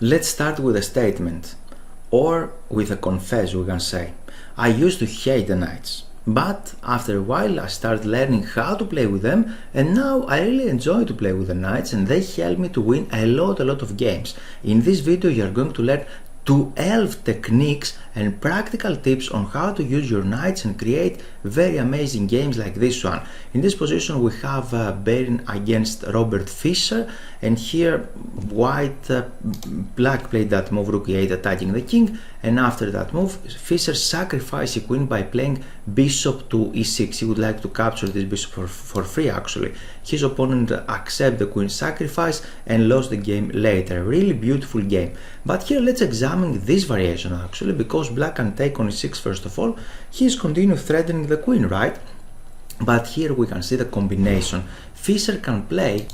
Let's start with a statement, or with a confess we can say. I used to hate the knights, but after a while I started learning how to play with them, and now I really enjoy to play with the knights, and they help me to win a lot of games. In this video you are going to learn 12 techniques and practical tips on how to use your knights and create very amazing games like this one. In this position we have Baron against Robert Fischer, and here black played that move rook e8 attacking the king, and after that move Fischer sacrificed a queen by playing bishop to e6. He would like to capture this bishop for free actually. His opponent accepted the queen sacrifice and lost the game later. Really beautiful game. But here let's examine this variation actually, because black can take on e6 first of all. He is continuing threatening the queen, right? But here we can see the combination. Fischer can play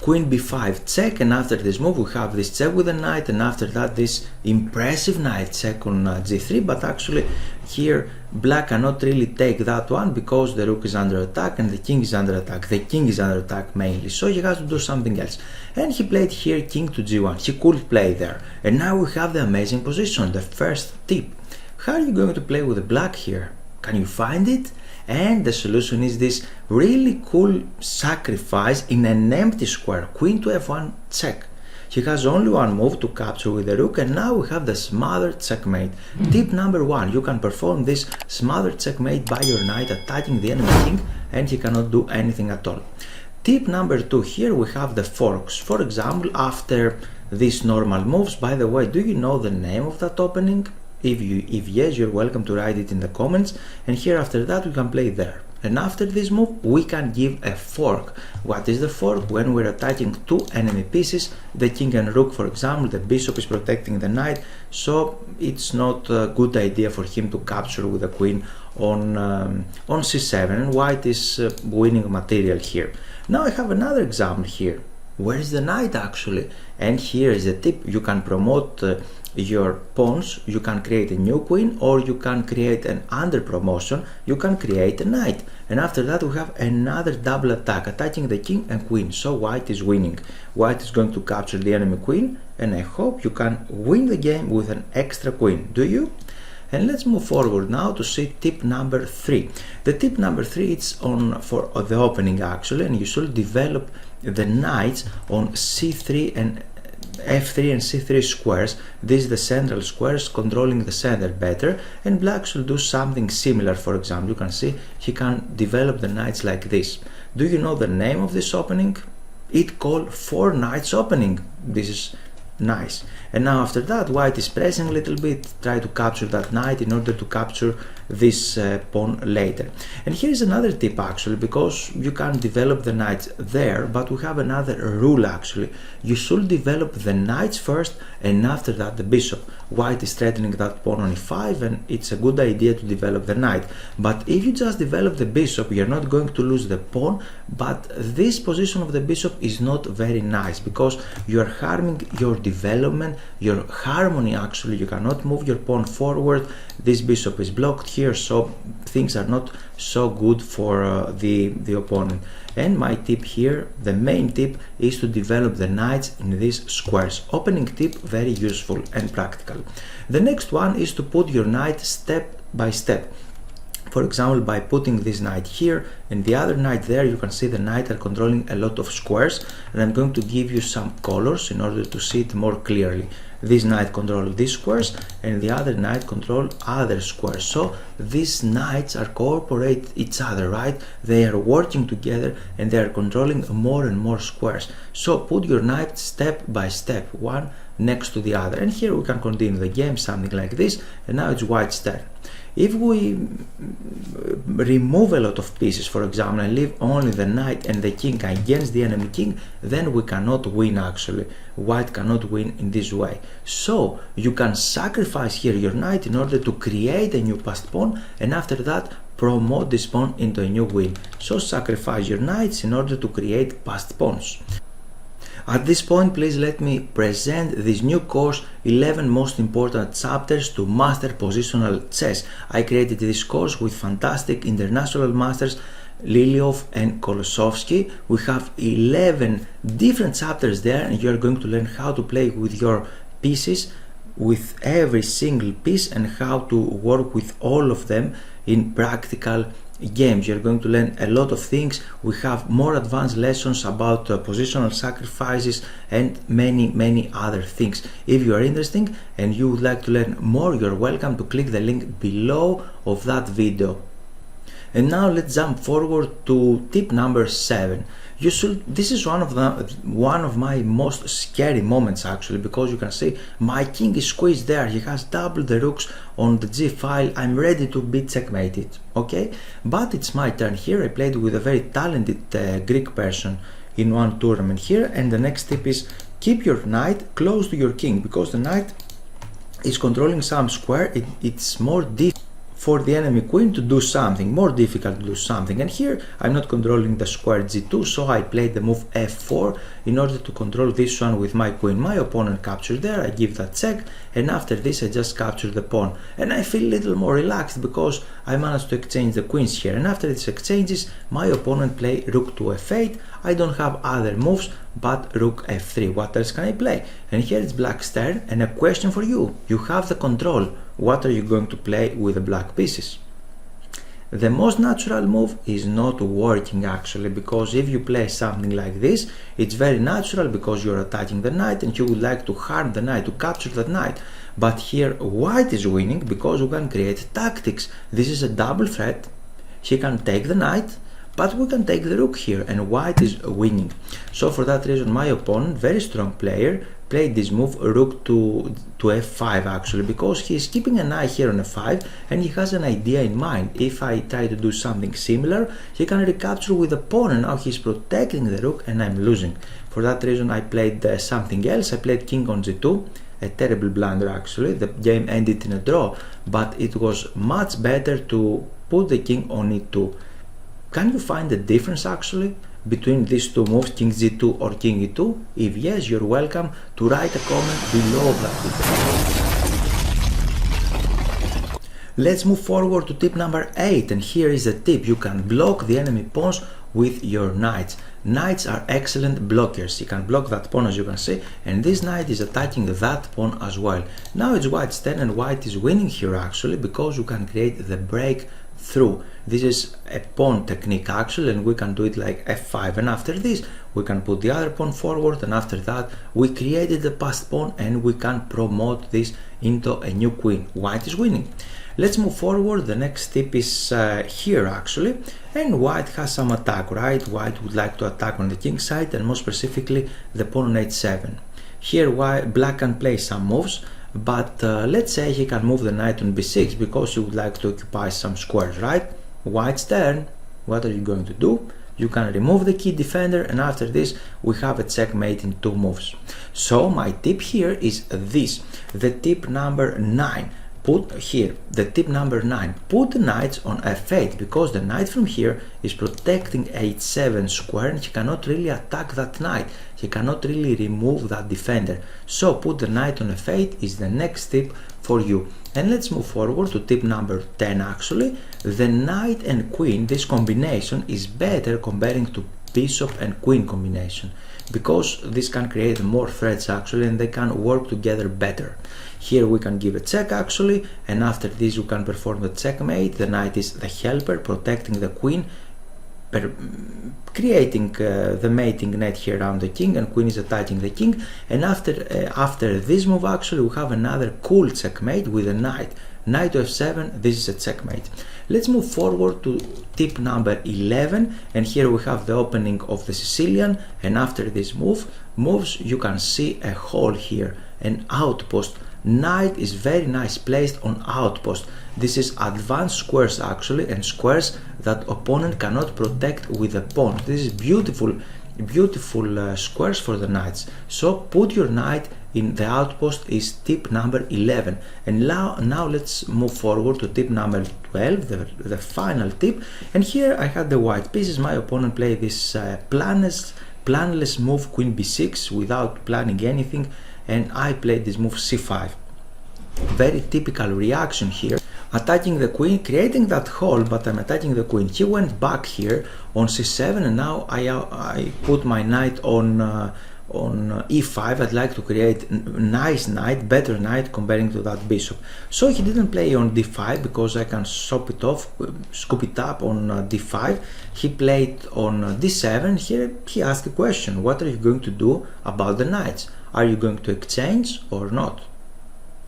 queen b5 check, and after this move we have this check with the knight, and after that this impressive knight check on g3, but actually here black cannot really take that one because the rook is under attack and the king is under attack. The king is under attack mainly, so he has to do something else. And he played here king to g1. He could play there, and now we have the amazing position. The first tip: how are you going to play with the black here? Can you find it? And the solution is this really cool sacrifice in an empty square, queen to f1 check. He has only one move to capture with the rook, and now we have the smothered checkmate. Tip number 1: you can perform this smothered checkmate by your knight attacking the enemy king, and he cannot do anything at all. Tip number 2: here we have the forks. For example, after these normal moves, by the way, do you know the name of that opening? If yes, you're welcome to write it in the comments, and here after that we can play there. And after this move we can give a fork. What is the fork? When we're attacking two enemy pieces, the king and rook for example, the bishop is protecting the knight, so it's not a good idea for him to capture with the queen on c7, and white is winning material here. Now I have another example here. Where is the knight actually? And here is a tip: you can promote your pawns, you can create a new queen, or you can create an under promotion, you can create a knight, and after that we have another double attack attacking the king and queen, so white is winning. White is going to capture the enemy queen, and I hope you can win the game with an extra queen. Do you? And let's move forward now to see tip number 3. The tip number 3 is for the opening actually, and you should develop the knights on c3 and f3 and c3 squares. This is the central squares controlling the center better, and black should do something similar. For example, you can see he can develop the knights like this. Do you know the name of this opening? It's called 4 knights opening. This is nice. And now after that white is pressing a little bit, try to capture that knight in order to capture this pawn later. And here is another tip actually, because you can develop the knights there, but we have another rule actually. You should develop the knights first, and after that the bishop. White is threatening that pawn on e5, and it's a good idea to develop the knight. But if you just develop the bishop, you're not going to lose the pawn, but this position of the bishop is not very nice because you're harming your development, your harmony actually. You cannot move your pawn forward. This bishop is blocked here, so things are not so good for the opponent. And my tip here, the main tip, is to develop the knights in these squares. Opening tip, very useful and practical. The next one is to put your knight step by step. For example, by putting this knight here and the other knight there, you can see the knight are controlling a lot of squares, and I'm going to give you some colors in order to see it more clearly. This knight controls these squares and the other knight controls other squares, so these knights are cooperate each other, right? They are working together and they are controlling more and more squares. So put your knight step by step, one next to the other, and here we can continue the game something like this. And now it's white's turn. If we remove a lot of pieces, for example, and leave only the knight and the king against the enemy king, then we cannot win actually. White cannot win in this way. So you can sacrifice here your knight in order to create a new passed pawn, and after that promote this pawn into a new queen. So sacrifice your knights in order to create passed pawns. At this point, please let me present this new course, 11 most important chapters to master positional chess. I created this course with fantastic international masters Liliov and Kolosovsky. We have 11 different chapters there, and you're going to learn how to play with your pieces, with every single piece, and how to work with all of them in practical games. You're going to learn a lot of things. We have more advanced lessons about positional sacrifices and many other things. If you are interested and you would like to learn more, you're welcome to click the link below of that video. And now let's jump forward to tip number 7. This is one of my most scary moments actually, because you can see my king is squeezed there. He has double the rooks on the g file. I'm ready to be checkmated. Okay, but it's my turn here. I played with a very talented Greek person in one tournament here, and the next tip is keep your knight close to your king, because the knight is controlling some square. It's more difficult for the enemy queen to do something, more difficult to do something. And here I'm not controlling the square g2, so I played the move f4 in order to control this one with my queen. My opponent captured there, I give that check, and after this I just capture the pawn. And I feel a little more relaxed because I managed to exchange the queens here. And after these exchanges, my opponent play rook to f8. I don't have other moves but rook f3. What else can I play? And here it's black's turn, and a question for you. You have the control. What are you going to play with the black pieces? The most natural move is not working actually, because if you play something like this, it's very natural because you're attacking the knight and you would like to harm the knight, to capture that knight. But here white is winning because we can create tactics. This is a double threat. He can take the knight, but we can take the rook here, and white is winning. So for that reason, my opponent, very strong player, played this move rook to f5 actually, because he is keeping an eye here on f5 and he has an idea in mind. If I try to do something similar, he can recapture with the pawn, and now he's protecting the rook and I'm losing. For that reason I played something else. I played king on g2, a terrible blunder actually. The game ended in a draw, but it was much better to put the king on e2. Can you find the difference actually between these two moves, king g2 or king e2? If yes, you're welcome to write a comment below that video. Let's move forward to tip number 8, and here is a tip. You can block the enemy pawns with your knights. Knights are excellent blockers. You can block that pawn, as you can see, and this knight is attacking that pawn as well. Now it's white's turn, and white is winning here actually, because you can create the break through. This is a pawn technique actually, and we can do it like f5, and after this we can put the other pawn forward, and after that we created the passed pawn and we can promote this into a new queen. White is winning. Let's move forward. The next tip is here actually, and white has some attack, right? White would like to attack on the king side, and more specifically the pawn on h7. Here black can play some moves, but let's say he can move the knight on b6 because he would like to occupy some squares, right? White's turn. What are you going to do? You can remove the key defender, and after this we have a checkmate in 2 moves. So my tip here is this, the tip number 9. Put here the tip number 9, put the knights on f8, because the knight from here is protecting h7 square and he cannot really attack that knight, he cannot really remove that defender. So put the knight on f8 is the next tip for you. And let's move forward to tip number 10 actually. The knight and queen, this combination is better comparing to bishop and queen combination, because this can create more threats actually and they can work together better. Here we can give a check actually, and after this you can perform the checkmate. The knight is the helper protecting the queen, creating the mating net here around the king, and queen is attacking the king. And after this move actually we have another cool checkmate with a knight to f7. This is a checkmate. Let's move forward to tip number 11, and here we have the opening of the Sicilian, and after this moves you can see a hole here, an outpost. Knight is very nice placed on outpost. This is advanced squares actually, and squares that opponent cannot protect with a pawn. This is beautiful squares for the knights. So put your knight in the outpost is tip number 11. And now let's move forward to tip number 12, the final tip. And here I had the white pieces. My opponent played this planless move queen b6 without planning anything, and I played this move c5. Very typical reaction here, attacking the queen, creating that hole, but I'm attacking the queen. He went back here on c7, and now I put my knight on on e5, I'd like to create a nice knight, better knight comparing to that bishop. So he didn't play on d5 because I can scoop it up on d5. He played on d7. Here he asked a question: what are you going to do about the knights? Are you going to exchange or not?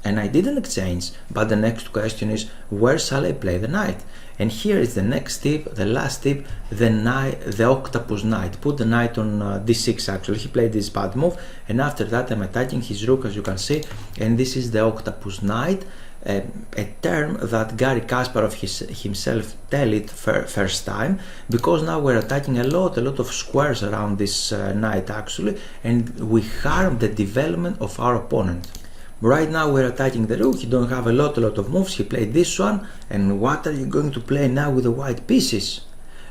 And I didn't exchange, but the next question is, where shall I play the knight? And here is the next tip, the last tip, the Octopus Knight. Put the knight on d6 actually. He played this bad move, and after that I'm attacking his rook, as you can see, and this is the Octopus Knight, a term that Garry Kasparov himself tell it first time, because now we're attacking a lot of squares around this knight actually, and we harm the development of our opponent. Right now we're attacking the rook. You don't have a lot of moves. He played this one, and what are you going to play now with the white pieces?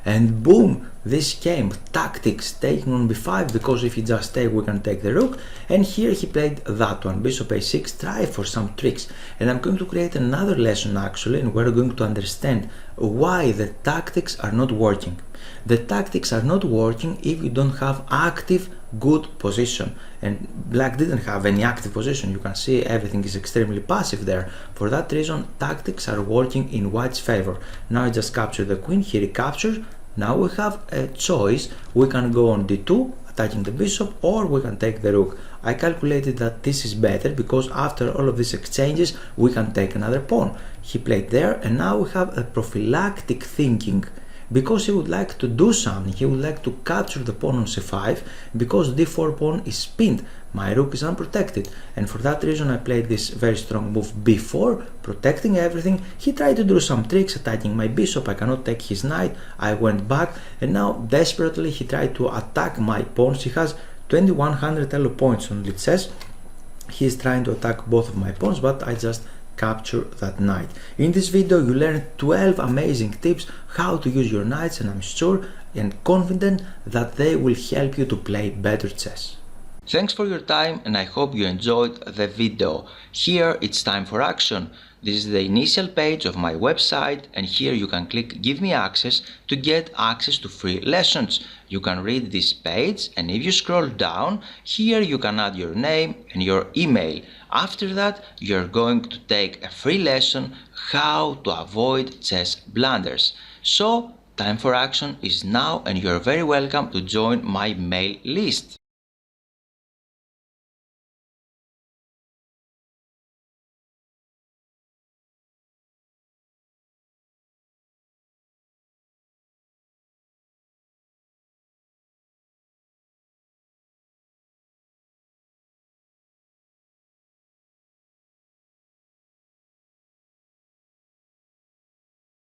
And boom, this came, tactics, taking on b5, because if you just take, we can take the rook. And here he played that one, bishop a6, try for some tricks. And I'm going to create another lesson actually, and we're going to understand why the tactics are not working. The tactics are not working if you don't have active good position, and black didn't have any active position. You can see everything is extremely passive there. For that reason, tactics are working in white's favor. Now I just capture the queen, he recaptures. Now we have a choice. We can go on d2 attacking the bishop, or we can take the rook. I calculated that this is better because after all of these exchanges we can take another pawn. He played there, and now we have a prophylactic thinking, because he would like to do something. He would like to capture the pawn on c5, because d4 pawn is pinned. My rook is unprotected, and for that reason I played this very strong move b4, protecting everything. He tried to do some tricks, attacking my bishop. I cannot take his knight. I went back, and now desperately he tried to attack my pawns. He has 2100 elo points on chess. He is trying to attack both of my pawns, but I just capture that knight. In this video you learned 12 amazing tips how to use your knights, and I'm sure and confident that they will help you to play better chess. Thanks for your time, and I hope you enjoyed the video. Here it's time for action. This is the initial page of my website, and here you can click Give me access to get access to free lessons. You can read this page, and if you scroll down, here you can add your name and your email. After that, you're going to take a free lesson how to avoid chess blunders. So, time for action is now, and you're very welcome to join my mail list.